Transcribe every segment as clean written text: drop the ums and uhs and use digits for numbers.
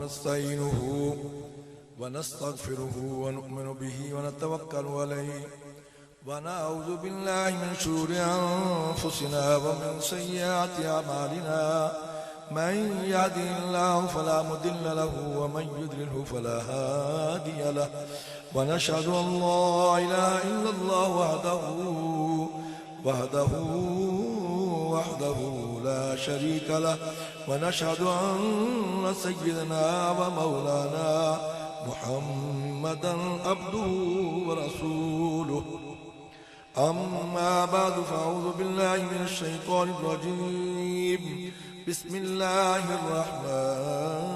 ونستعينه ونستغفره ونؤمن به ونتوكل عليه ونعوذ بالله من شرور أنفسنا ومن سيئات أعمالنا من يهده الله فلا مضل له ومن يضلله فلا هادي له ونشهد أن لا إله إلا الله وحده لا شريك له ونشهد أن سيدنا ومولانا محمدا عبده ورسوله أما بعد فأعوذ بالله من الشيطان الرجيم بسم الله الرحمن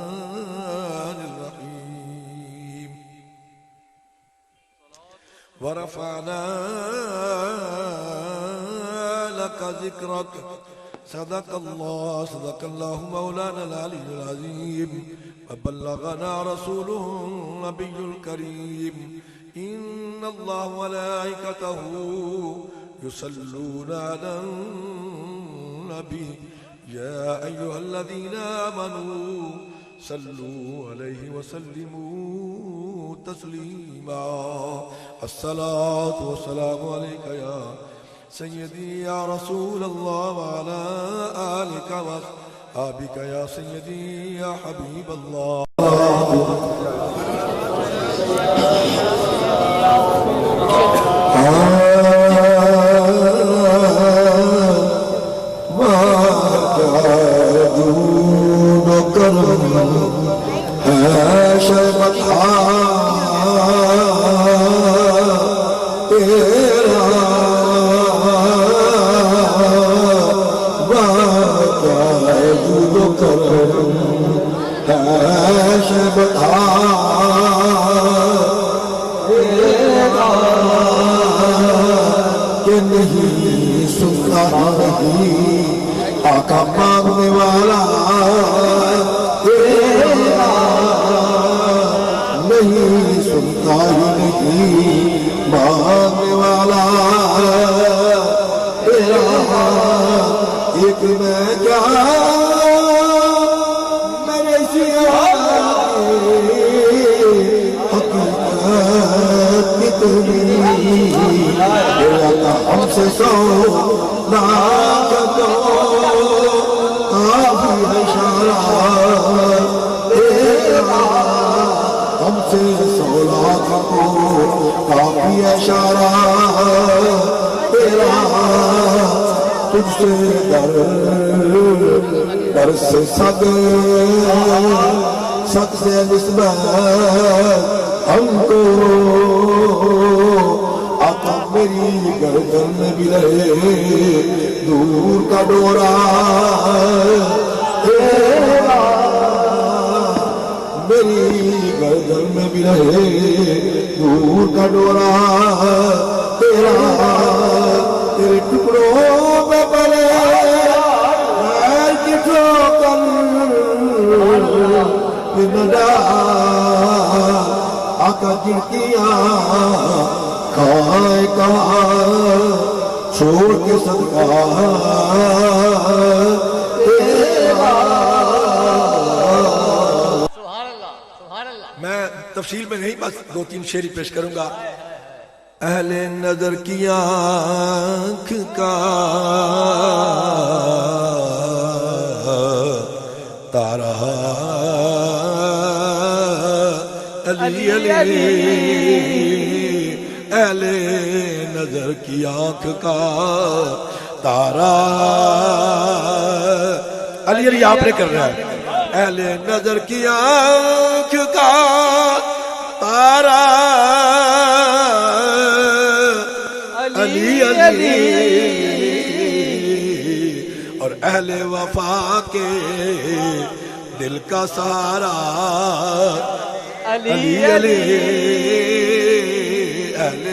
الرحيم ورفعنا لك ذكرك صدق الله مولانا العلي العظيم وبلغنا رسوله النبي الكريم إن الله وملائكته يصلون على النبي يا أيها الذين آمنوا صلوا عليه وسلموا تسليما الصلاة والسلام عليك يا سيدي يا رسول الله وعلى آلك وأصحابك يا سيدي يا حبيب الله آقا مانگنے والا تیرا نہیں سنتا ہی نہیں مانگنے والا تیرا ایک میں کیا میرے حقیقت کتنی تیرا کا ہم سے سو ناکتو کافی ہے اشارہ تیرا ہم سے سولا کتو کافی ہے اشارہ تیرا تجھ سے در سے سگ سے نسبت ہم کو آقا میری گردن میں بھی رہے دور کا ڈورا تیرا میری گردن میں بھی رہے دور کا ڈورا تیرا تیرے ٹکڑوں میں پلے غیر کی ٹھوکر بنڈا آقا گرتیاں کھائے کہاں چھوڑ کے صدقہ تیرا میں تفصیل میں نہیں بس 2-3 شعری پیش کروں گا اہل نظر کی آنکھ کا تارا علی علی اہل نظر کی آنکھ کا تارا علی علی آپ نے کر رہا ہے اہل نظر کی آنکھ کا تارا علی علی اور اہل وفا کے دل کا سہارا علی علی اہل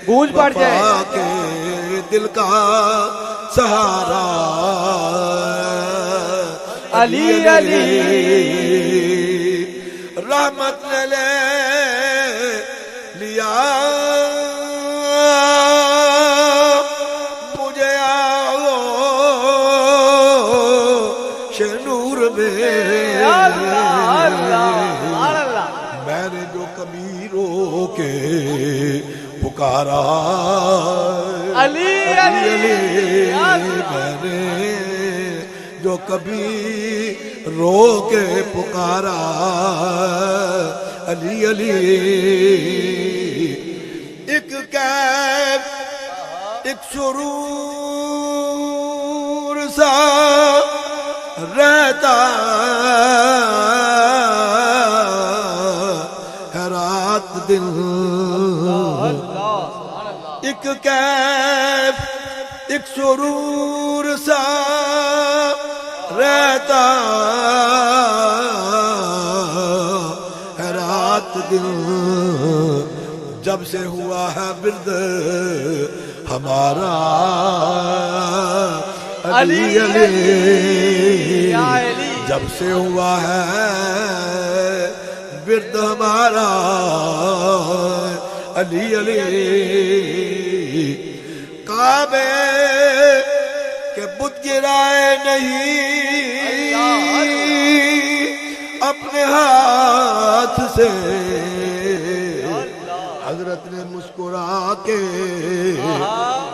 گونج پڑ جائے وفا کے دل کا سہارا علی علی رحمت نے لے لیا مجھے آغوش نور میں میں نے جو کبھی رو کے پکارا علی علی میں نے جو کبھی رو کے پکارا علی علی ایک کیف ایک سرور سا رہتا ہے رات دن ایک کیف ایک سرور سا رہتا ہے رات دن جب سے ہوا ہے برد ہمارا علی علی جب سے ہوا ہے برد ہمارا علی علی کعبے کہ بت گرائے نہیں اپنے ہاتھ سے حضرت نے مسکرا کے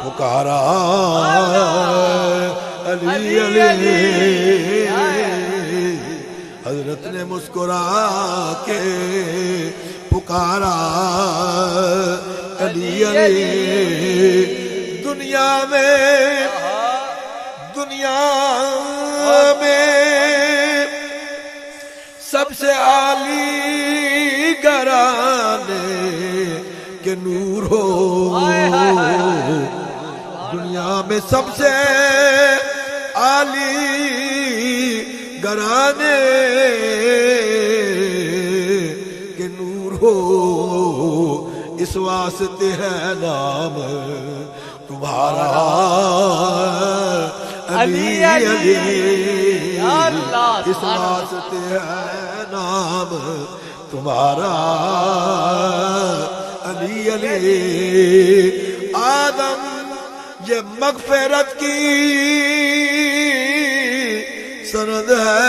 پکارا علی علی حضرت نے مسکرا کے پکارا علی علی دنیا میں سب سے عالی گرانے کے نور ہو دنیا میں سب سے عالی گرانے کے نور ہو اس واسطے ہے نام تمہارا علی علی اس واسطے ہے نام تمہارا علی علی آدم یہ مغفرت کی سند ہے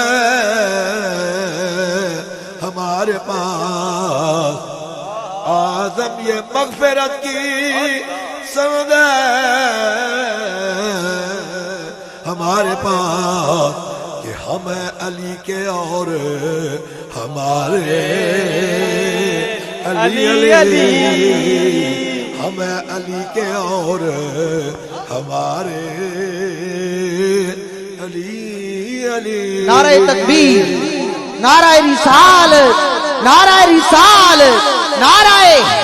ہمارے پاس آدم یہ مغفرت کی سند ہے ہمارے پاس کہ ہم ہیں علی کے اور ہمارے علی علی ہم ہیں علی کے اور ہمارے علی علی نعرہ تکبیر نعرہ رسالت نعرہ رسالت نعرہ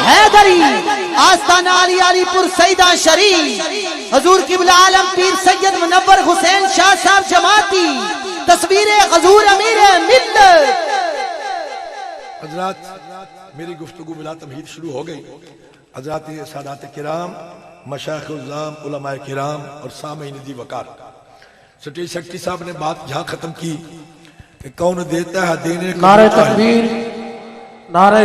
حیدری آستانہ علی علی پور سیدہ شریف حضور قبلہ عالم پیر سید منور حسین شاہ صاحب جماعتی تصویر حضور امیر ملت حضرات میری گفتگو بلا تمہید شروع ہو گئی حضرات سادات کرام مشایخ الزام علماء کرام اور سامعین دی وقار سٹیج سیکٹری صاحب نے بات یہاں ختم کی کہ کون دیتا ہے دینے کو نعرہ تکبیر نعرہ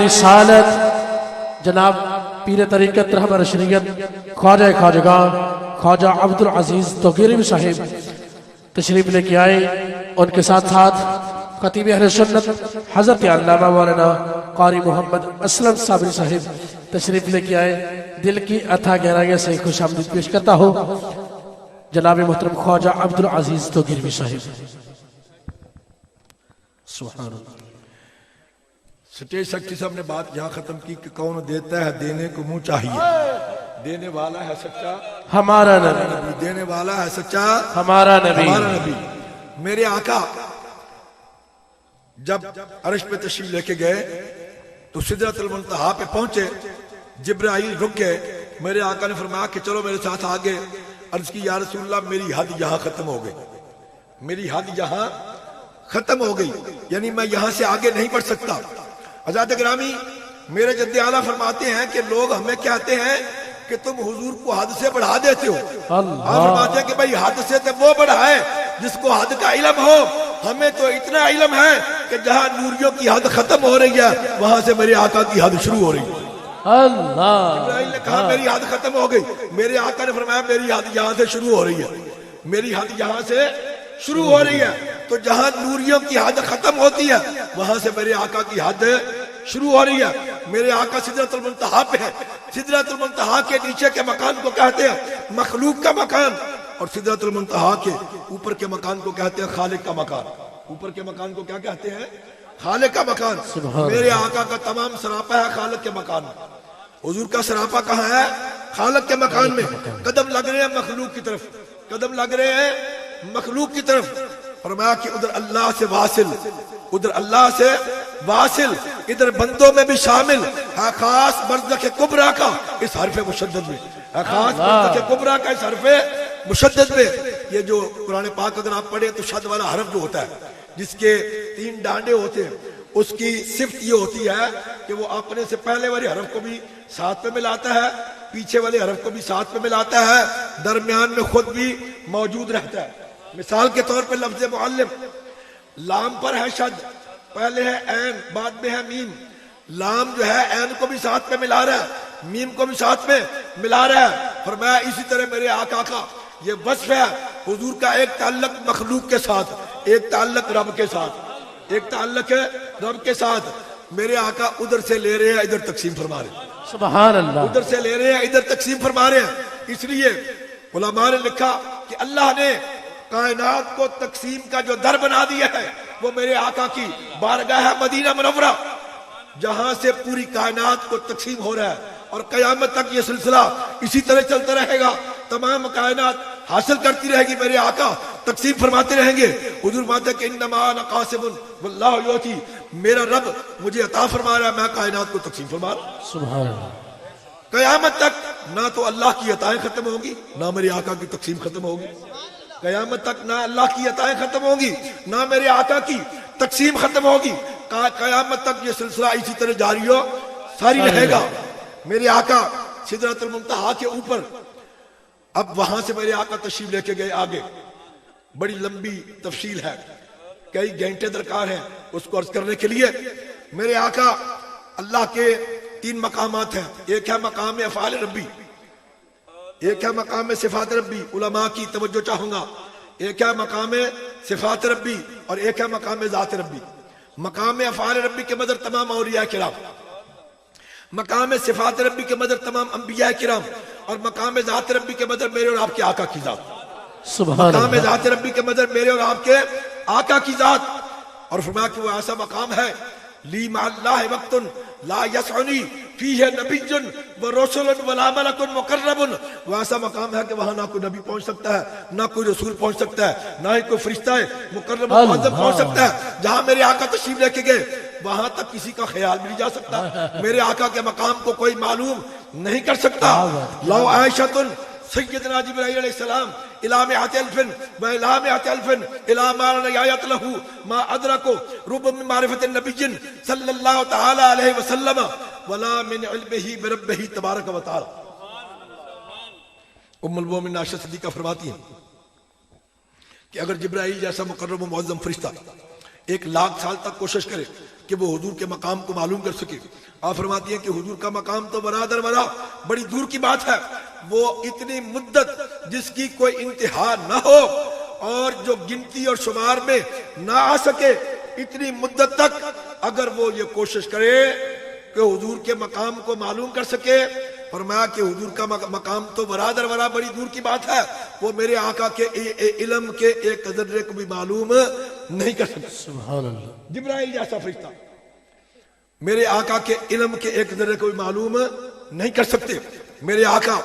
رسالت جناب پیر طریقت رہبر شریعت خواجہ خواجگاں خواجہ عبدالعزیز توقیری صاحب تشریف لے کے آئے ان کے ساتھ ساتھ خطیب اہل سنت حضرت علامہ مولانا قاری محمد اسلم صابری صاحب تشریف لے کے آئے دل کی اتھا گہرائیوں سے خوش آمدید پیش کرتا ہو جناب محترم خواجہ عبدالعزیز توقیری صاحب سبحان اللہ سٹیج سیکٹری صاحب نے بات یہاں ختم کی کہ کون دیتا ہے دینے کو منہ چاہیے دینے والا ہے سچا ہمارا نبی دینے والا ہے سچا ہمارا نبی میرے آقا جب عرش پہ تشریف لے کے گئے تو سدرۃ المنتہا پہ پہنچے جبرائیل رک گئے میرے آقا نے فرمایا کہ چلو میرے ساتھ آگے عرض کی یا رسول اللہ میری حد یہاں ختم ہو گئی میری حد یہاں ختم ہو گئی یعنی میں یہاں سے آگے نہیں بڑھ سکتا حضرات گرامی میرے جد اعلیٰ فرماتے ہیں کہ لوگ ہمیں کہتے ہیں کہ تم حضور کو حد سے بڑھا دیتے ہو آپ فرماتے ہیں کہ بھئی حد سے تو وہ بڑھائے جس کو حد کا علم ہو ہمیں تو اتنا علم ہے کہ جہاں نوریوں کی حد ختم ہو رہی ہے وہاں سے میرے آقا کی حد شروع ہو رہی ہے جبرائیل نے کہا میری حد ختم ہو گئی میرے آقا نے فرمایا میری حد یہاں سے شروع ہو رہی ہے میری حد یہاں سے شروع ہو رہی ہے، تو جہاں نوریوں کی حد ختم ہوتی ہے وہاں سے میرے آقا کی حد شروع ہو رہی ہے. میرے آقا سدرۃ المنتہا پہ ہے. سدرۃ المنتہا کے نیچے کے مکان کو کہتے ہیں مخلوق کا مکان، اور سدرۃ المنتہا کے اوپر کے مکان کو کہتے ہیں خالق کا مکان. اوپر کے مکان کو کیا کہتے ہیں؟ خالق کا مکان. میرے آقا کا تمام سراپا ہے خالق کے مکان میں. حضور کا سراپا کہاں ہے؟ خالق کے مکان میں. قدم لگ رہے ہیں مخلوق کی طرف، قدم لگ رہے ہیں مخلوق کی طرف. فرمایا کہ ادھر اللہ سے واصل، ادھر اللہ سے واصل، ادھر بندوں میں بھی شامل ہے. خاص برزخ کبریٰ کا اس حرف مشدد میں ہے، خاص برزخ کبریٰ کا اس حرف مشدد میں. یہ جو قرآن پاک اگر آپ پڑھیں تو شد والا حرف جو ہوتا ہے جس کے 3 ڈانڈے ہوتے ہیں، اس کی صفت یہ ہوتی ہے کہ وہ اپنے سے پہلے والے حرف کو بھی ساتھ میں ملاتا ہے، پیچھے والے حرف کو بھی ساتھ میں ملاتا ہے، درمیان میں خود بھی موجود رہتا ہے. مثال کے طور پہ لفظ معلم، لام پر ہے شد، پہلے ہے عین، بعد میں ہے میم. لام جو ہے عین کو بھی ساتھ میں ملا رہا ہے، میم کو بھی ساتھ میں ملا رہا ہے. فرمایا اسی طرح میرے آقا کا یہ وصف ہے. حضور کا ایک تعلق مخلوق کے ساتھ، ایک تعلق رب کے ساتھ، ایک تعلق ہے رب کے ساتھ. میرے آقا ادھر سے لے رہے ہیں ادھر تقسیم فرما رہے ہیں. سبحان اللہ. ادھر سے لے رہے ہیں ادھر تقسیم فرما رہے ہیں. اس لیے علماء نے لکھا کہ اللہ نے کائنات کو تقسیم کا جو در بنا دیا ہے وہ میرے آقا کی بارگاہ مدینہ منورہ، جہاں سے پوری کائنات کو تقسیم ہو رہا ہے. اور قیامت تک یہ سلسلہ اسی طرح چلتا رہے گا. تمام کائنات حاصل کرتی رہے گی، میرے آقا تقسیم فرماتے رہیں گے. حضور فرماتے ہیں کہ انما انا قاسم واللہ یؤتی، میرا رب مجھے عطا فرما رہا ہے، میں کائنات کو تقسیم فرما رہا ہوں. سبحان اللہ. قیامت تک نہ تو اللہ کی عطائیں ختم ہوں گی، نہ میرے آقا کی تقسیم ختم ہوگی. قیامت تک نہ اللہ کی عطائیں ختم ہوں گی، نہ میرے آقا کی تقسیم ختم ہوگی. قیامت تک یہ سلسلہ اسی طرح جاری ہو ساری رہے گا. میرے آقا سدرۃ المنتہا کے اوپر، اب وہاں سے میرے آقا تشریف لے کے گئے آگے. بڑی لمبی تفصیل ہے، کئی گھنٹے درکار ہیں اس کو عرض کرنے کے لیے. میرے آقا اللہ کے 3 مقامات ہیں. ایک ہے مقام افعال ربی، ایک ہے مقام صفات ربی، علماء کی توجہ چاہوں گا. ایک ہے مقام صفات ربی اور ایک ہے مقام ذات ربی. مقام افعال ربی کے مدر تمام اولیاء کرام، مقام صفات ربی کے مدر تمام انبیاء کرام، اور مقام ذات ربی کے مدر میرے اور آپ کے آقا کی ذات. سبحان مقام اللہ. ذات ربی کے مدر میرے اور آپ کے آقا کی ذات. اور فرمایا کہ وہ ایسا مقام ہے لی مع اللہ وقت لا یسعنی فیہ نبی ورسول ولا ملک مقرب. وہ ایسا مقام ہے کہ وہاں نہ کوئی نبی پہنچ سکتا ہے، نہ کوئی رسول پہنچ سکتا ہے، نہ ہی کوئی فرشتہ مقرب معظم پہنچ سکتا ہے. جہاں میرے آقا تشریف لے کے گئے وہاں تک کسی کا خیال بھی نہیں جا سکتا. میرے آقا کے مقام کو کوئی معلوم نہیں کر سکتا. لو عائشۃ سیدنا جبرائیل علیہ السلام الى مئة الف و الى مئة الف الى ما رأيت له ما ادركوا رب من معرفة النبي صلی اللہ تعالی علیہ وسلم ولا من علمه بربه تبارک و تعالی. ام المومنین عائشہ صدیقہ فرماتی ہیں کہ اگر جبرائیل جیسا مقرب و معظم فرشتہ 1,00,000 سال تک کوشش کرے کہ وہ حضور کے مقام کو معلوم کر سکے، آپ فرماتی ہیں کہ حضور کا مقام تو برادر برا بڑی دور کی بات ہے. وہ اتنی مدت جس کی کوئی انتہا نہ ہو اور جو گنتی اور شمار میں نہ آ سکے، اتنی مدت تک اگر وہ یہ کوشش کرے کہ حضور کے مقام کو معلوم کر سکے. فرمایا کہ حضور کا مقام تو برادر برا بڑی دور کی بات ہے، وہ میرے آقا کے علم کے ایک ذرے کو بھی معلوم نہیں کر سکتا. سبحان اللہ. جبرائیل جیسا فرشتہ میرے آقا کے علم کے ایک ذرے کو بھی معلوم نہیں کر سکتے. میرے آقا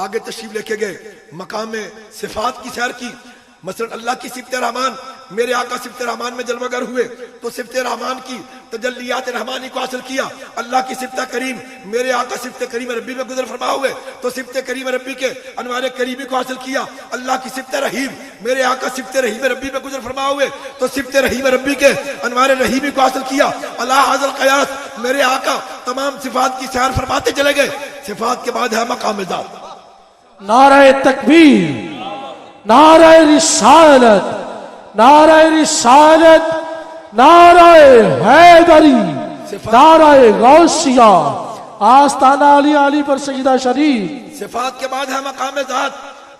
آگے تشریف لے کے گئے، مقام صفات کی سیر کی. مثلا اللہ کی صفت رحمان، میرے آقا صفت رحمان میں جلوہ گر ہوئے تو صفت رحمان کی تجلیات رحمانی کو حاصل کیا. اللہ کی صفت کریم، میرے آقا صفت کریم ربی میں گزر فرما ہوئے تو صفت کریم ربی کے انوار کریمی کو حاصل کیا. اللہ کی صفت رحیم، میرے آقا صفت رحیم ربی میں گزر فرما ہوئے تو صفت رحیم ربی کے انوار رحیمی کو حاصل کیا. اللہ حاضر قیاس، میرے آقا تمام صفات کی سیر فرماتے چلے گئے. صفات کے بعد ہے مقام ذات. نعرہ تکبیر، نعرہ رسالت، نعرہ رسالت، نعرہ حیدری، نعرہ غوثیہ، آستانہ علی علی پر سجدہ شریف. صفات کے بعد ہے مقام ذات.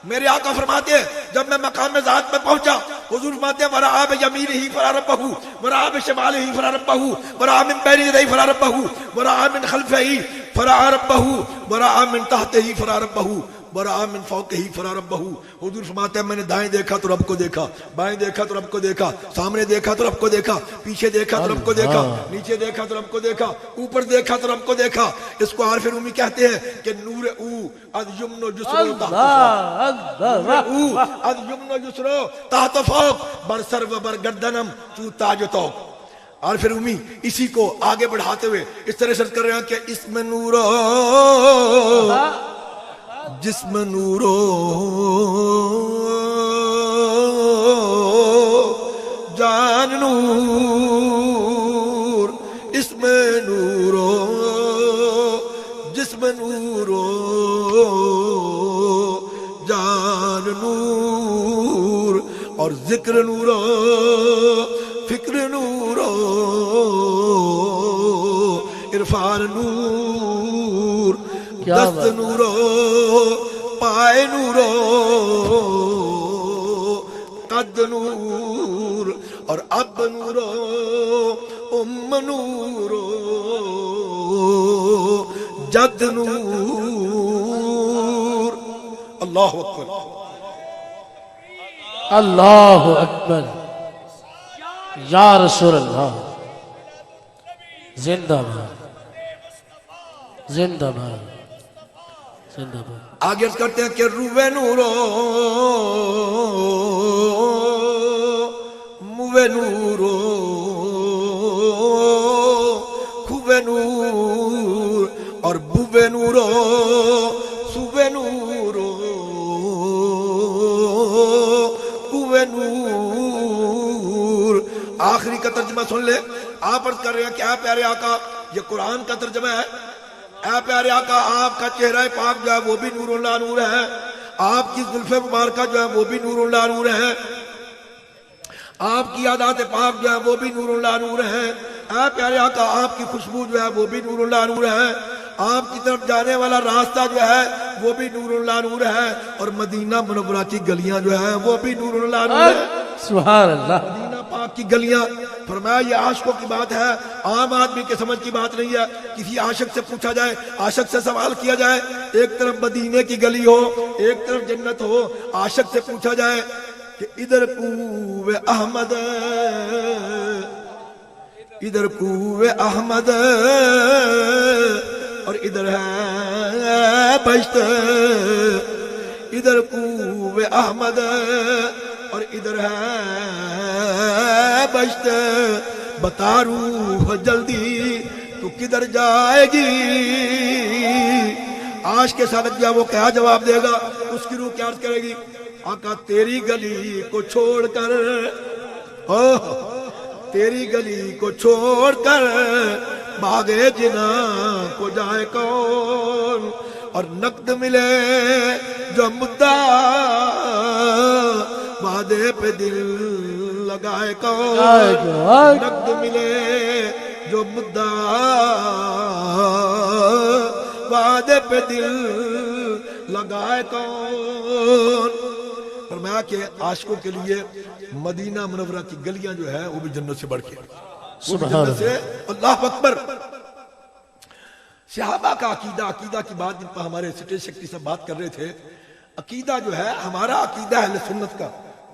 میرے آقا فرماتے ہیں جب میں مقام ذات میں پہنچا حضور فرماتے ہیں ورآ بیمینہ فراربہ ورآ بشمالہ فراربہ ورآ من بین یدیہ فراربہ ورآ من خلفہ فراربہ ورآ من تحتہ فراربہ ورآ من فوقہ فراربہ. حضور فرماتے ہیں میں نے دائیں دیکھا تو رب کو دیکھا، بائیں دیکھا تو رب کو دیکھا، سامنے دیکھا تو رب کو دیکھا، پیچھے دیکھا تو رب کو دیکھا، نیچے دیکھا تو رب کو دیکھا، اوپر دیکھا تو رب کو دیکھا. اس کو عارف رومی کہتے ہیں کہ نور او از یمن و جسر از یمن و جسر تحت فوق بر سر و بر گردنم تو تاج و توق. عارف رومی اسی کو آگے بڑھاتے ہوئے اس طرح شرط کر رہے ہیں کہ اسم نورو جسم نورو جان نور اسم نورو جسم نورو جان نور اور ذکر نورو فکر نورو عرفان نور دست نورو پائے نورو قد نور اور اب نورو ام نورو جد نور. اللہ اکبر اللہ اکبر یا رسول اللہ. زندہ باد زندہ باد زندہ باد. آگے عرض کرتے ہیں کہ روے نورو موے نورو خوے نور اور بوے نورو سوے نورو کوے نور. آخری کا ترجمہ سن لے. آپ عرض کر رہے ہیں کہ اے پیارے آقا یہ قرآن کا ترجمہ ہے. اے پیارے آقا آپ کا چہرہ پاک جو ہے وہ بھی نور اللہ نور ہے، آپ کی زلف مبارکہ جو ہے وہ بھی نور اللہ نور ہے، آپ کی عادات پاک جو ہے وہ بھی نور اللہ نور ہے. اے پیارے آقا آپ کی خوشبو جو ہے وہ بھی نور اللہ نور ہے، آپ کی طرف جانے والا راستہ جو ہے وہ بھی نور اللہ نور ہے، اور مدینہ منورہ کی گلیاں جو ہے وہ بھی نور اللہ نور ہے. سبحان اللہ. مدینہ پاک کی گلیاں. فرمایا یہ عاشقوں کی بات ہے، عام آدمی کے سمجھ کی بات نہیں ہے. کسی عاشق سے پوچھا جائے، عاشق سے سوال کیا جائے، ایک طرف مدینے کی گلی ہو ایک طرف جنت ہو، عاشق سے پوچھا جائے کہ ادھر کوہ احمد ادھر کوہ احمد اور ادھر ہے بہشت، ادھر کوہ احمد اور ادھر ہے بہشت، بتا روح جلدی تو کدھر جائے گی. آج کے ساتھ کیا وہ کیا جواب دے گا؟ اس کی روح کیا عرض کرے گی؟ آقا تیری گلی کو چھوڑ کر تیری گلی کو چھوڑ کر بھاگے جنا کو جائے کون، اور نقد ملے جو مدعا وعدے پہ دل لگائے کون، نقد ملے جو مدعا وعدے پہ دل لگائے کون. فرمایا کہ عاشقوں کے لیے مدینہ منورہ کی گلیاں جو ہے وہ بھی جنت سے بڑھ کے سبحان سے. اللہ اکبر. صحابہ کا عقیدہ کی بات جن پر ہمارے سٹیج شکتی سے بات کر رہے تھے. عقیدہ جو ہے ہمارا عقیدہ اہل سنت کا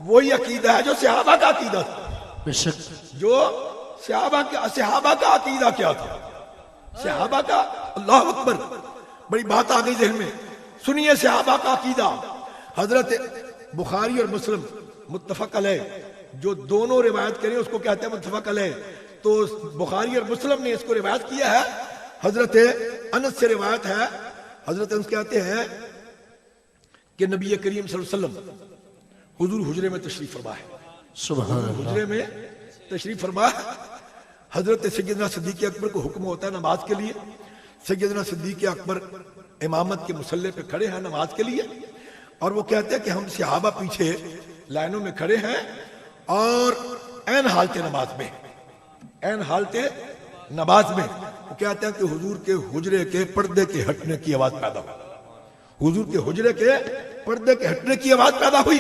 وہی عقیدہ ہے جو صحابہ کا عقیدہ تھا. بے شک جو صحابہ کا عقیدہ کیا تھا؟ صحابہ کا اللہ اکبر بڑی بات آ گئی ذہن میں. سنیے صحابہ کا عقیدہ. حضرت بخاری اور مسلم متفق علیہ جو دونوں روایت کریں اس کو کہتے ہیں متفق علیہ. تو بخاری اور مسلم نے اس کو روایت کیا ہے. حضرت انس سے روایت ہے. حضرت انس کہتے ہیں کہ نبی کریم صلی اللہ علیہ وسلم حضور حجرے میں تشریف فرما ہے. سبحان اللہ. حجرے میں تشریف فرما ہے. حضرت سیدنا صدیق اکبر کو حکم ہوتا ہے نماز کے لیے. سیدنا صدیق اکبر امامت کے مصلی پہ کھڑے ہیں نماز کے لیے، اور وہ کہتے ہیں کہ ہم صحابہ پیچھے لائنوں میں کھڑے ہیں اور عین حالت نماز میں وہ کہتے ہیں کہ حضور کے حجرے کے پردے کے ہٹنے کی آواز پیدا ہو. حضور کے حجرے کے پردے کے ہٹنے کی آواز پیدا ہوئی.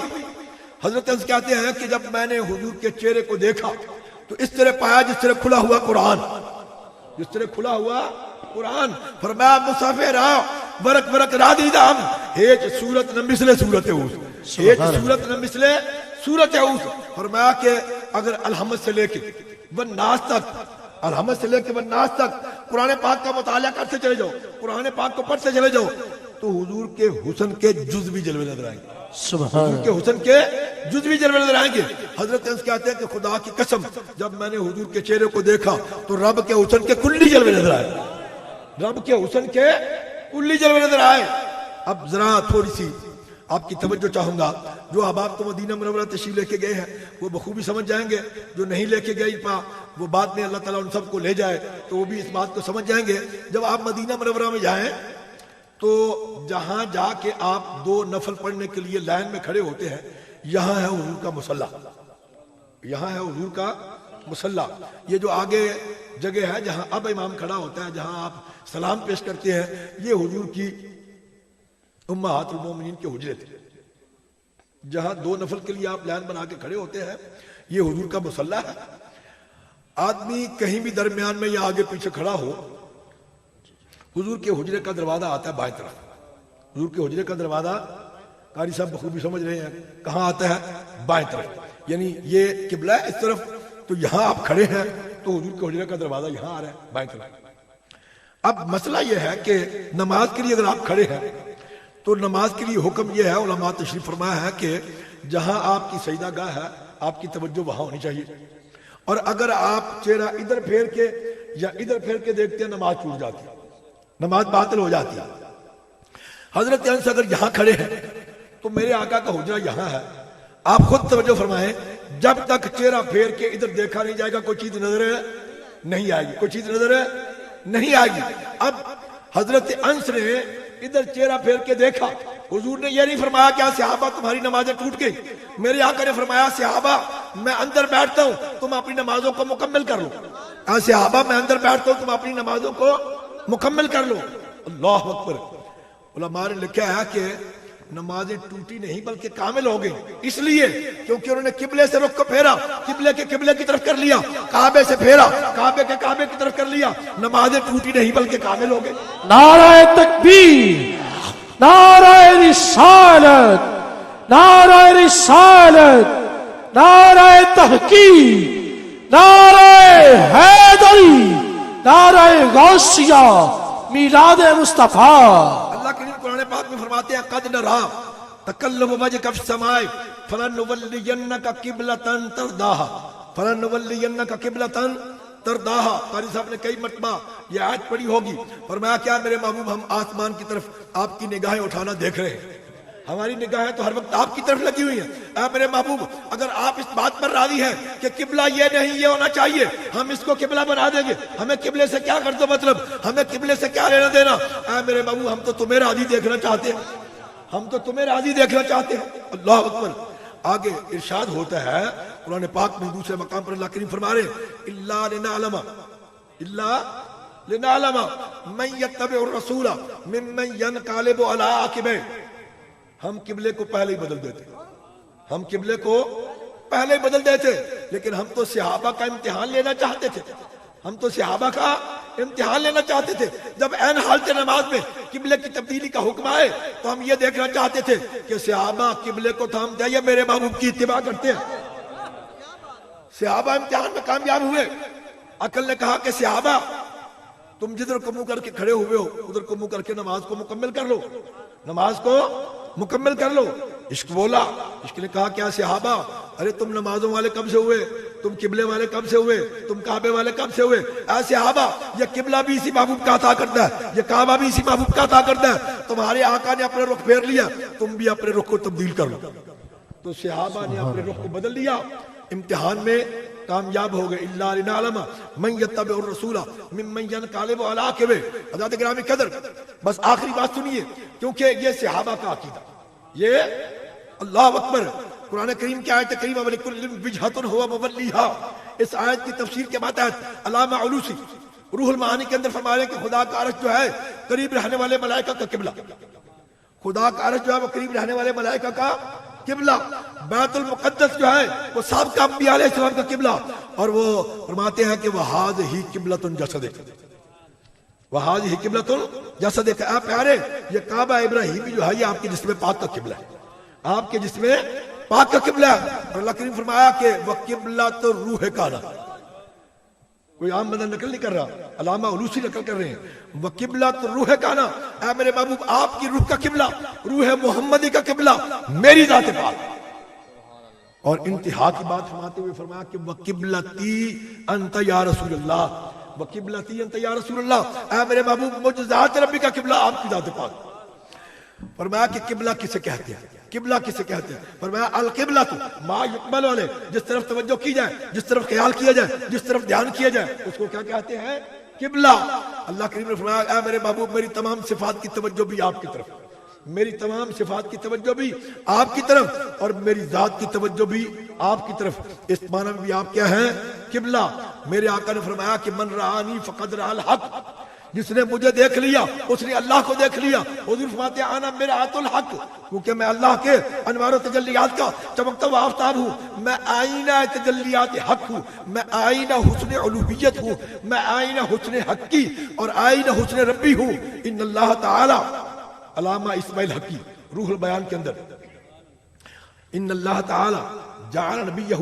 حضرت انس کہتے ہیں کہ جب میں نے حضور کے چہرے کو دیکھا تو اس طرح پایا جس طرح کھلا ہوا قرآن، جس طرح کھلا ہوا قرآن. فرمایا مصحف را ورق ورق را دیدم ہیچ صورت نہ مثل صورت اوس، ہیچ صورت نہ مثل صورت اوس. فرمایا کہ اگر الحمد سے لے کے والناس تک، الحمد سے لے کے والناس تک قرآن پاک کا مطالعہ کرتے چلے جاؤ، قرآن پاک کو پڑھتے چلے جاؤ تو حضور کے حسن کے جزوی جلوے نظر آئیں گے. حضور کے حسن کے جزوی جلوے نظر آئیں گے. حضرت انس کہتے ہیں کہ خدا کی قسم جب میں نے حضور کے چہرے کو دیکھا تو رب کے حسن کے کلی جلوے نظر آئے، رب کے حسن کے کلی جلوے نظر آئے. اب ذرا تھوڑی سی آپ کی توجہ چاہوں گا. جو احباب تو مدینہ منورہ تشریف لے کے گئے ہیں وہ بخوبی سمجھ جائیں گے، جو نہیں لے کے گئے وہ بعد میں اللہ تعالیٰ ان سب کو لے جائے تو وہ بھی اس بات کو سمجھ جائیں گے. جب آپ مدینہ منورہ میں جائیں تو جہاں جا کے آپ 2 نفل پڑھنے کے لیے لائن میں کھڑے ہوتے ہیں، یہاں ہے حضور کا مصلی، یہاں ہے حضور کا مصلی. یہ جو آگے جگہ ہے جہاں اب امام کھڑا ہوتا ہے، جہاں آپ سلام پیش کرتے ہیں، یہ حضور کی امہات المومنین کے حجرے تھے. جہاں 2 نفل کے لیے آپ لائن بنا کے کھڑے ہوتے ہیں یہ حضور کا مصلی ہے. آدمی کہیں بھی درمیان میں یا آگے پیچھے کھڑا ہو، حضور کے حجرے کا دروازہ آتا ہے بائیں طرف. حضور کے حجرے کا دروازہ قاری صاحب بخوبی سمجھ رہے ہیں کہاں آتا ہے؟ بائیں طرف. یعنی یہ قبلہ ہے اس طرف، تو یہاں آپ کھڑے ہیں تو حضور کے حجرے کا دروازہ یہاں آ رہا ہے بائیں طرف. اب مسئلہ یہ ہے کہ نماز کے لیے اگر آپ کھڑے ہیں تو نماز کے لیے حکم یہ ہے، علماء تشریف فرمایا ہے کہ جہاں آپ کی سجدہ گاہ ہے آپ کی توجہ وہاں ہونی چاہیے. اور اگر آپ چہرہ ادھر پھیر کے یا ادھر پھیر کے دیکھتے ہیں نماز ٹوٹ جاتی ہے، نماز باطل ہو جاتی ہے. حضرت انس اگر یہاں کھڑے ہیں تو میرے آقا کا حجرہ یہاں ہے. آپ خود توجہ فرمائیں، جب تک چہرہ پھیر کے ادھر دیکھا نہیں جائے گا کوئی چیز نظر نہیں آئے گی، کوئی چیز نظر نہیں آئے گی. اب حضرت انس نے ادھر چہرہ پھیر کے دیکھا. حضور نے یہ نہیں فرمایا کہ صحابہ تمہاری نمازیں ٹوٹ گئی. میرے آقا نے فرمایا صحابہ میں اندر بیٹھتا ہوں تم اپنی نمازوں کو مکمل کر لو. صحابہ میں اندر بیٹھتا ہوں تم اپنی نمازوں کو مکمل کر لو. اللہ اکبر. علماء نے لکھا ہے کہ نمازیں ٹوٹی نہیں بلکہ کامل ہو گئی، اس لیے کیونکہ انہوں نے قبلے سے رخ کو پھیرا، قبلے کے قبلے کی طرف کر لیا، کعبے سے پھیرا، کعبے کے کعبے کی طرف کر لیا. نمازیں ٹوٹی نہیں بلکہ کامل ہو گئی. نعرہ تکبیر، نعرہ رسالت، نعرہ رسالت، نعرہ تحقیق، نعرہ حیدری، نعرہ غوثیہ، میلاد مصطفیٰ. اللہ کریم قرآن پاک میں فرماتے ہیں قد نرا تقلب وجهك في السماء فلنولينك قبلة ترضاها، فلنولينك قبلة ترضاها. قاری صاحب نے کئی مرتبہ یہ آیت پڑھی ہوگی. فرمایا کیا میرے محبوب ہم آسمان کی طرف آپ کی نگاہیں اٹھانا دیکھ رہے ہیں، ہماری نگاہیں تو ہر وقت آپ کی طرف لگی ہوئی ہیں. اے میرے محبوب اگر آپ اس بات پر راضی ہیں کہ قبلہ یہ نہیں یہ ہونا چاہیے، ہم اس کو قبلہ بنا دیں گے. ہمیں قبلے سے کیا غرض و مطلب، ہمیں قبلے سے کیا لینا دینا. اے میرے محبوب ہم تو تمہیں راضی دیکھنا چاہتے ہیں، ہم تو تمہیں راضی دیکھنا چاہتے ہیں. اللہ اکبر. آگے ارشاد ہوتا ہے قرآن پاک میں دوسرے مقام پر اللہ کریم فرما رہے ہیں الا لنعلم، الا لنعلم من يتبع الرسول ممن ينقلب على عقبيه. ہم قبلے کو پہلے ہی بدل دیتے، ہم قبلے کو پہلے ہی بدل دیتے. لیکن ہم تو صحابہ کا امتحان لینا چاہتے تھے، ہم تو صحابہ کا امتحان لینا چاہتے تھے. جب عین حالت نماز میں قبلے کی تبدیلی کا حکم آئے تو ہم یہ دیکھنا چاہتے تھے کہ صحابہ قبلے کو تھامتے ہیں یا میرے محبوب کی اتباع کرتے ہیں. صحابہ امتحان میں کامیاب ہوئے. عقل نے کہا کہ صحابہ تم جدھر کو منہ کر کے کھڑے ہوئے ہو ادھر کو منہ کر کے نماز کو مکمل کر لو، نماز کو مکمل کر لو. عشق بولا، عشق نے کہا کیا صحابہ ارے تم نمازوں والے کب سے ہوئے، تم قبلے والے کب سے ہوئے، تم کعبے والے کب سے ہوئے. اے صحابہ یہ قبلہ بھی اسی محبوب کا عطا کرتا ہے، یہ کعبہ بھی اسی محبوب کا عطا کرتا ہے. تمہارے آقا نے اپنے رخ پھیر لیا، تم بھی اپنے رخ کو تبدیل کر لو. تو صحابہ نے اپنے رخ کو بدل لیا، امتحان میں کامیاب ہو گئے. الا لنعلم من يتبع الرسول ممن ينقلب على عقبيه. حضرات گرامی قدر بس آخری بات سنیے کیونکہ یہ صحابہ کا عقیدہ، یہ اللہ اکبر. قرآن کریم کی آیت کریمہ وَلِكُلٍّ وِجْهَةٌ هُوَ مُوَلِّيهَا، اس آیت کی تفسیر کے ماتحت علامہ علوسی روح المعانی کے اندر فرما رہے ہیں کہ خدا کا عرش جو ہے قریب رہنے والے ملائکہ کا قبلہ، خدا کا عرش جو ہے وہ قریب رہنے والے ملائکہ کا قبلہ، بیت المقدس جو ہے وہ سابقہ انبیاء علیہ السلام کا قبلہ، اور وہ فرماتے ہیں کہ وَهَذِهِ قِبْلَةٌ جَسَدِكَ، وَهَذِهِ قِبْلَةٌ جَسَدِكَ، اے پیارے یہ کعبہ ابراہیمی جو ہے یہ آپ کے جسم پاک کا قبلہ ہے، آپ کے جسم پاک کا قبلہ ہے۔ اور اللہ کریم فرمایا کہ وَقِبْلَةُ الرُّوحِ كَانَ، کوئی عام بندہ نقل نہیں کر رہا، علامہ علوسی نقل کر رہے ہیں، وَقِبْلَةُ الرُّوحِ كَانَ، اے میرے محبوب آپ کی روح کا قبلہ، روح محمدی کا قبلہ میری ذات پاک۔ اور انتہا کی بات فرماتے ہوئے فرمایا کہ وَقِبْلَتِي أَنْتَ يَا رَسُولَ اللَّهِ، وَقِبْلَتِي أَنْتَ يَا رَسُولَ اللَّهِ، اے میرے محبوب مجھ ذات ربی کا قبلہ آپ کی ذات پاک۔ فرمایا کہ قبلہ کسے کہتے ہیں، قبلہ کسے کہتے ہیں؟ فرمایا القبلہ ما یقبل والے، جس طرف توجہ کی جائے، جس طرف خیال کیا جائے، جس طرف دھیان کیا جائے، اس کو کیا کہتے ہیں؟ قبلہ۔ اللہ کریم نے فرمایا اے میرے محبوب میری تمام صفات کی توجہ بھی آپ کی طرف، میری تمام صفات کی توجہ بھی آپ کی طرف، اور میری ذات کی توجہ بھی آپ کی طرف۔ اس معنی میں بھی آپ کیا ہیں؟ قبلہ۔ میرے آقا نے فرمایا کہ من رآنی فقد رأى الحق، جس نے مجھے دیکھ لیا اس نے اللہ کو دیکھ لیا۔ حضور فرماتے ہیں انا مرآۃ الحق، کیونکہ میں اللہ کے انوار و تجلیات کا چمکتا ہوا آفتاب ہوں، میں آئینہ تجلیات حق ہوں، میں آئینہ حسن الوہیت ہوں، میں آئینہ حسن حقی اور آئینہ حسن ربی ہوں۔ ان اللہ تعالی، علامہ اسماعیل حقی روح البیان کے اندر، ان اللہ تعالی جعل نبیہ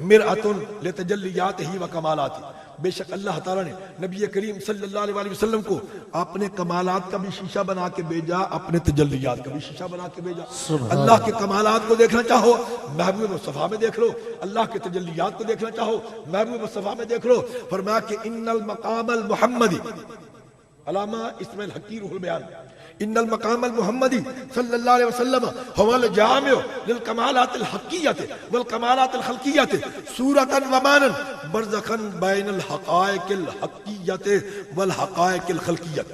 مرآۃ لتجلیاتہ و کمالاتہ، بے شک اللہ تعالیٰ نے نبی کریم صلی اللہ علیہ وسلم کو اپنے کمالات کا بھی شیشہ بنا کے بھیجا، اپنے تجلیات کا بھی شیشہ بنا کے بھیجا۔ اللہ کے کمالات کو دیکھنا چاہو محبوب مصطفیٰ میں دیکھ لو، اللہ کے تجلیات کو دیکھنا چاہو محبوب مصطفیٰ میں دیکھ لو۔ فرمایا کہ ان المقام المحمدی، علامہ اسماعیل حقی روح البیان، ان المقام المحمدی صلی اللہ علیہ وسلم هو الجامع للکمالات الحقیت والکمالات الخلقیت صورتا ومانا برزخا بین الحقائق الحقیت والحقائق الخلقیت۔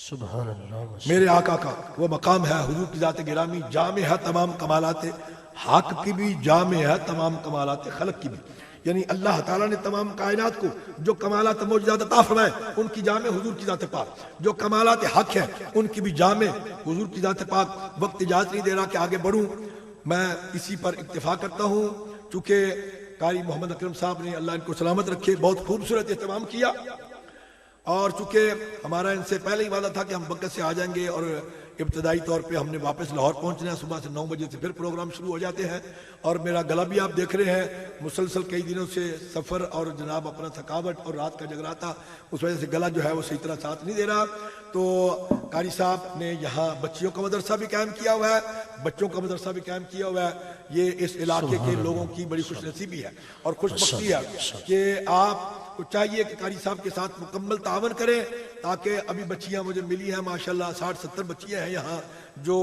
سبحان اللہ۔ میرے آقا کا وہ مقام ہے، حضور کی ذات گرامی جامع ہے تمام کمالات حق کی بھی، جامع ہے تمام کمالات خلق کی بھی، یعنی اللہ تعالیٰ نے تمام کائنات کو جو کمالات موجودات عطا فرمائے ان کی جامع حضور کی ذات پاک، جو کمالات حق ہیں ان کی بھی جامع حضور کی ذات پاک۔ وقت اجازت نہیں دے رہا کہ آگے بڑھوں، میں اسی پر اکتفا کرتا ہوں، چونکہ قاری محمد اکرم صاحب نے اللہ ان کو سلامت رکھے بہت خوبصورت اہتمام کیا، اور چونکہ ہمارا ان سے پہلے ہی وعدہ تھا کہ ہم بکت سے آ جائیں گے، اور ابتدائی طور پہ ہم نے واپس لاہور پہنچنا ہے، صبح سے 9 بجے سے پھر پروگرام شروع ہو جاتے ہیں، اور میرا گلا بھی آپ دیکھ رہے ہیں مسلسل کئی دنوں سے سفر اور جناب اپنا تھکاوٹ اور رات کا جگراتا، اس وجہ سے گلا جو ہے وہ صحیح طرح ساتھ نہیں دے رہا۔ تو قاری صاحب نے یہاں بچیوں کا مدرسہ بھی قائم کیا ہوا ہے، بچوں کا مدرسہ بھی قائم کیا ہوا ہے۔ یہ اس علاقے کے لوگوں کی بڑی خوش نصیبی ہے اور خوش بختی ہے کہ آپ کو چاہیے کہ قاری صاحب کے ساتھ مکمل تعاون کریں، تاکہ ابھی بچیاں مجھے ملی ہیں ماشاءاللہ 60-70 بچیاں ہیں یہاں جو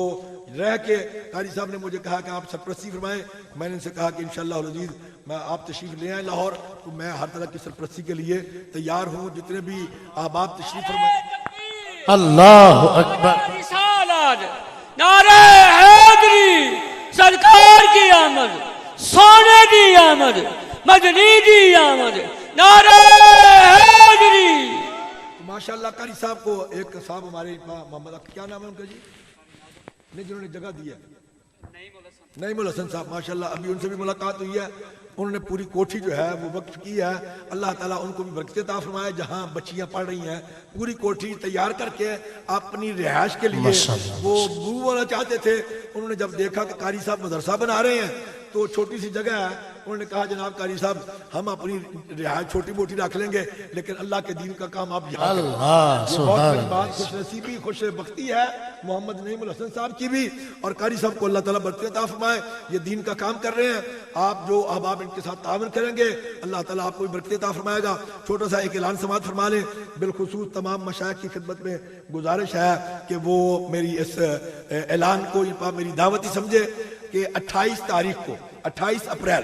رہ کے، قاری صاحب نے مجھے کہا کہ آپ سرپرستی فرمائیں، میں نے ان سے کہا کہ انشاءاللہ العزیز میں آپ تشریف لے آئیں لاہور تو میں ہر طرح کی سرپرستی کے لیے تیار ہوں، جتنے بھی احباب تشریف فرمائیں۔ اللہ اکبر۔ نعرہ حیدری، سرکار کی آمد، سونے کی آمد، مدنی کی آمد، نعرہ حیدری۔ ماشاءاللہ قاری صاحب کو ایک صاحب ہمارے محمد کیا نام ہے ان کا جی، جنہوں نے جگہ دی ہے، نعیم الحسن صاحب، ماشاءاللہ ابھی ان سے بھی ملاقات ہوئی ہے، انہوں نے پوری کوٹھی جو ہے وہ وقف کی ہے، اللہ تعالیٰ ان کو بھی برکت عطا فرمائے، جہاں بچیاں پڑھ رہی ہیں پوری کوٹھی تیار کر کے اپنی رہائش کے لیے وہ موو ہونا چاہتے تھے، انہوں نے جب دیکھا کہ قاری صاحب مدرسہ بنا رہے ہیں تو چھوٹی سی جگہ ہے، انہوں نے کہا جناب قاری صاحب ہم اپنی رہائش چھوٹی موٹی رکھ لیں گے لیکن اللہ کے دین کا کام آپ یہاں کریں۔ یہ بہت بڑی بات، خوش نصیبی خوش بختی ہے محمد نعیم الحسن صاحب کی بھی، اور قاری صاحب کو اللہ تعالیٰ برکت عطا فرمائے، یہ دین کا کام کر رہے ہیں، آپ جو احباب ان کے ساتھ تعاون کریں گے اللہ تعالیٰ آپ کو بھی برکت عطا فرمائے گا۔ چھوٹا سا ایک اعلان سماعت فرما لیں، بالخصوص تمام مشائخ کی خدمت میں گزارش ہے کہ وہ میری اس اعلان کو میری دعوتی سمجھے کہ 28 تاریخ کو 28 اپریل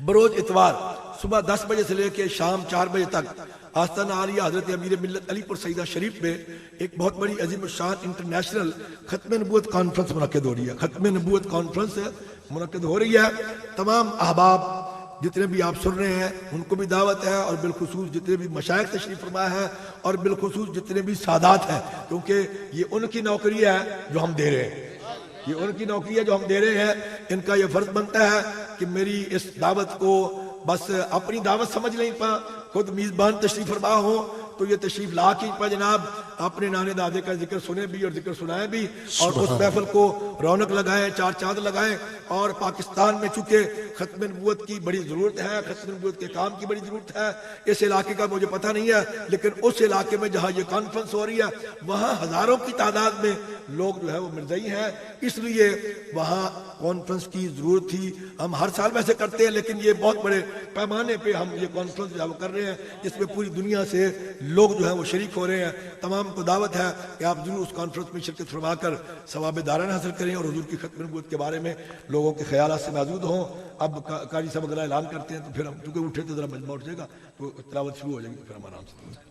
بروز اتوار صبح 10 بجے سے لے کے شام 4 بجے تک آستانہ عالیہ حضرت امیر ملت علی پور سیدہ شریف میں ایک بہت بڑی عظیم الشان انٹرنیشنل ختم نبوت کانفرنس منعقد ہو رہی ہے، ختم نبوت کانفرنس منعقد ہو رہی ہے۔ تمام احباب جتنے بھی آپ سن رہے ہیں ان کو بھی دعوت ہے، اور بالخصوص جتنے بھی مشائخ تشریف فرما ہے، اور بالخصوص جتنے بھی سادات ہیں، کیونکہ یہ ان کی نوکری ہے جو ہم دے رہے ہیں، یہ ان کی نوکری ہے جو ہم دے رہے ہیں۔ ان کا یہ فرض بنتا ہے کہ میری اس دعوت کو بس اپنی دعوت سمجھ لیں پا، خود میزبان تشریف فرما ہو تو یہ تشریف لا کے پا جناب اپنے نانے دادے کا ذکر سنیں بھی اور ذکر سنائیں بھی، اور اس محفل کو رونق لگائیں، چار چاند لگائیں۔ اور پاکستان میں چونکہ ختم نبوت کی بڑی ضرورت ہے، ختم نبوت کے کام کی بڑی ضرورت ہے، اس علاقے کا مجھے پتہ نہیں ہے، لیکن اس علاقے میں جہاں یہ کانفرنس ہو رہی ہے وہاں ہزاروں کی تعداد میں لوگ جو ہے وہ مرزئی ہیں، اس لیے وہاں کانفرنس کی ضرورت تھی۔ ہم ہر سال ویسے کرتے ہیں، لیکن یہ بہت بڑے پیمانے پہ ہم یہ کانفرنس جو ہے وہ کر رہے ہیں، جس میں پوری دنیا سے لوگ جو ہے وہ شریک ہو رہے ہیں۔ تمام کو دعوت ہے کہ آپ ضرور اس کانفرنس میں شرکت فرما کر ثواب دارین حاصل کریں، اور حضور کی ختم نبوت کے بارے میں لوگوں کے خیالات سے موجود ہوں۔ اب قاری صاحب اگر اعلان کرتے ہیں تو پھر ہم چونکہ اٹھے تو ذرا مجمع اٹھ جائے گا تو تلاوت شروع ہو جائے گی، پھر ہم آرام سے